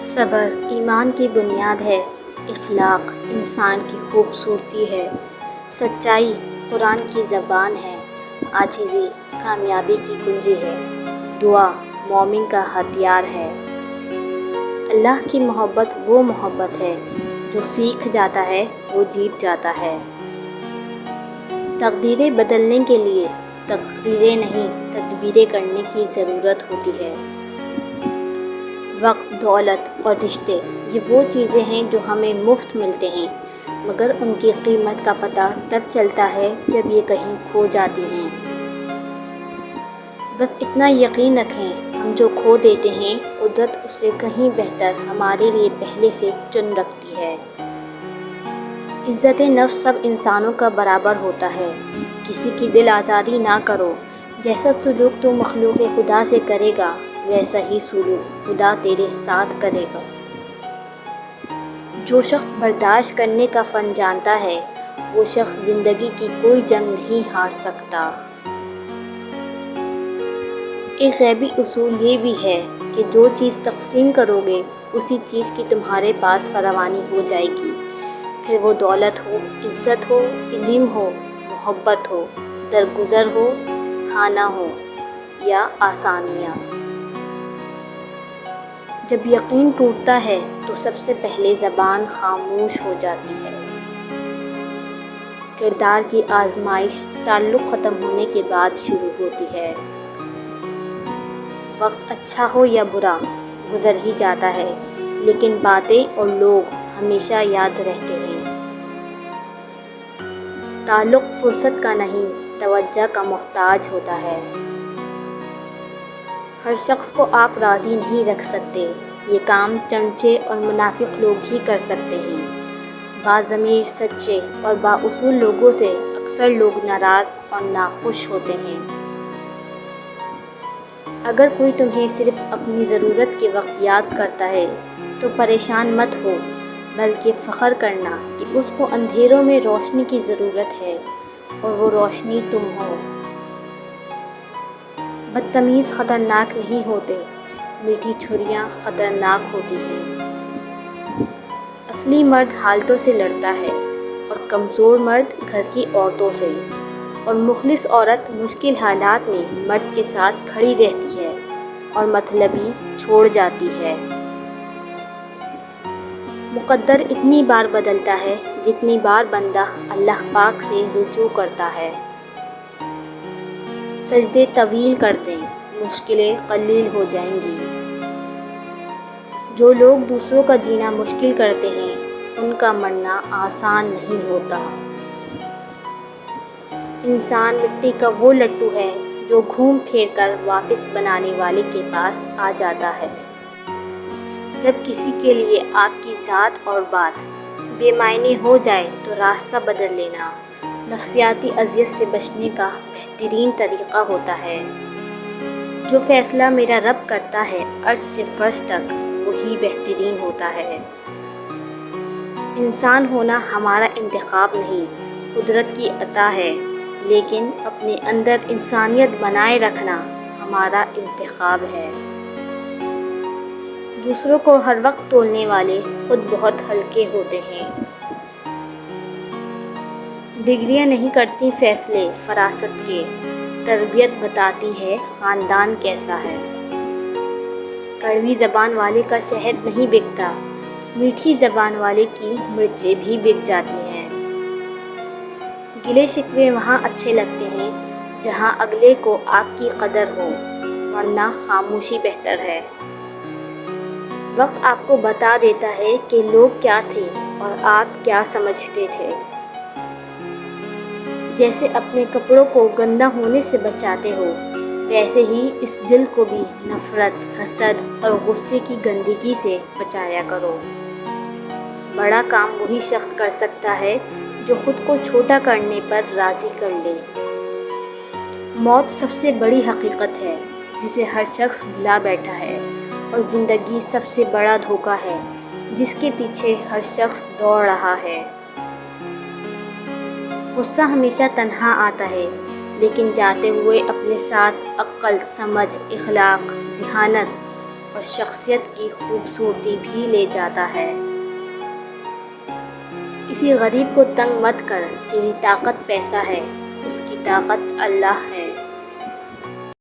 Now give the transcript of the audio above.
صبر ایمان کی بنیاد ہے، اخلاق انسان کی خوبصورتی ہے، سچائی قرآن کی زبان ہے، عاجزی کامیابی کی کنجی ہے، دعا مومن کا ہتھیار ہے۔ اللہ کی محبت وہ محبت ہے جو سیکھ جاتا ہے وہ جیت جاتا ہے۔ تقدیریں بدلنے کے لیے تقریریں نہیں تدبیریں کرنے کی ضرورت ہوتی ہے۔ وقت، دولت اور رشتے یہ وہ چیزیں ہیں جو ہمیں مفت ملتے ہیں، مگر ان کی قیمت کا پتہ تب چلتا ہے جب یہ کہیں کھو جاتی ہیں۔ بس اتنا یقین رکھیں، ہم جو کھو دیتے ہیں قدرت اس سے کہیں بہتر ہمارے لیے پہلے سے چن رکھتی ہے۔ عزت نفس سب انسانوں کا برابر ہوتا ہے، کسی کی دل آزاری نہ کرو، جیسا سلوک تو مخلوق خدا سے کرے گا ویسا ہی سلوک خدا تیرے ساتھ کرے گا۔ جو شخص برداشت کرنے کا فن جانتا ہے وہ شخص زندگی کی کوئی جنگ نہیں ہار سکتا۔ ایک غیبی اصول یہ بھی ہے کہ جو چیز تقسیم کرو گے اسی چیز کی تمہارے پاس فراوانی ہو جائے گی، پھر وہ دولت ہو، عزت ہو، علم ہو، محبت ہو، درگزر ہو، کھانا ہو یا آسانیاں۔ جب یقین ٹوٹتا ہے تو سب سے پہلے زبان خاموش ہو جاتی ہے۔ کردار کی آزمائش تعلق ختم ہونے کے بعد شروع ہوتی ہے۔ وقت اچھا ہو یا برا گزر ہی جاتا ہے، لیکن باتیں اور لوگ ہمیشہ یاد رہتے ہیں۔ تعلق فرصت کا نہیں توجہ کا محتاج ہوتا ہے۔ ہر شخص کو آپ راضی نہیں رکھ سکتے، یہ کام چمچے اور منافق لوگ ہی کر سکتے ہیں۔ باضمیر، سچے اور بااصول لوگوں سے اکثر لوگ ناراض اور ناخوش ہوتے ہیں۔ اگر کوئی تمہیں صرف اپنی ضرورت کے وقت یاد کرتا ہے تو پریشان مت ہو، بلکہ فخر کرنا کہ اس کو اندھیروں میں روشنی کی ضرورت ہے اور وہ روشنی تم ہو۔ بدتمیز خطرناک نہیں ہوتے، میٹھی چھریاں خطرناک ہوتی ہیں۔ اصلی مرد حالتوں سے لڑتا ہے اور کمزور مرد گھر کی عورتوں سے، اور مخلص عورت مشکل حالات میں مرد کے ساتھ کھڑی رہتی ہے اور مطلبی چھوڑ جاتی ہے۔ مقدر اتنی بار بدلتا ہے جتنی بار بندہ اللہ پاک سے رجوع کرتا ہے۔ سجدے طویل کر دیں، مشکلیں قلیل ہو جائیں گی۔ جو لوگ دوسروں کا جینا مشکل کرتے ہیں ان کا مرنا آسان نہیں ہوتا۔ انسان مٹی کا وہ لٹو ہے جو گھوم پھیر کر واپس بنانے والے کے پاس آ جاتا ہے۔ جب کسی کے لیے آپ کی ذات اور بات بے معنی ہو جائے تو راستہ بدل لینا نفسیاتی اذیت سے بچنے کا بہترین طریقہ ہوتا ہے۔ جو فیصلہ میرا رب کرتا ہے عرش سے فرش تک وہی بہترین ہوتا ہے۔ انسان ہونا ہمارا انتخاب نہیں، قدرت کی عطا ہے، لیکن اپنے اندر انسانیت بنائے رکھنا ہمارا انتخاب ہے۔ دوسروں کو ہر وقت تولنے والے خود بہت ہلکے ہوتے ہیں۔ ڈگریاں نہیں کرتی فیصلے فراست کے، تربیت بتاتی ہے خاندان کیسا ہے۔ کڑوی زبان والے کا شہد نہیں بکتا، میٹھی زبان والے کی مرچیں بھی بک جاتی ہیں۔ گلے شکوے وہاں اچھے لگتے ہیں جہاں اگلے کو آپ کی قدر ہو، ورنہ خاموشی بہتر ہے۔ وقت آپ کو بتا دیتا ہے کہ لوگ کیا تھے اور آپ کیا سمجھتے تھے۔ جیسے اپنے کپڑوں کو گندا ہونے سے بچاتے ہو، ویسے ہی اس دل کو بھی نفرت، حسد اور غصے کی گندگی سے بچایا کرو۔ بڑا کام وہی شخص کر سکتا ہے جو خود کو چھوٹا کرنے پر راضی کر لے۔ موت سب سے بڑی حقیقت ہے جسے ہر شخص بھلا بیٹھا ہے، اور زندگی سب سے بڑا دھوکہ ہے جس کے پیچھے ہر شخص دوڑ رہا ہے۔ غصہ ہمیشہ تنہا آتا ہے، لیکن جاتے ہوئے اپنے ساتھ عقل، سمجھ، اخلاق، ذہانت اور شخصیت کی خوبصورتی بھی لے جاتا ہے۔ کسی غریب کو تنگ مت کر، تیری طاقت پیسہ ہے، اس کی طاقت اللہ ہے۔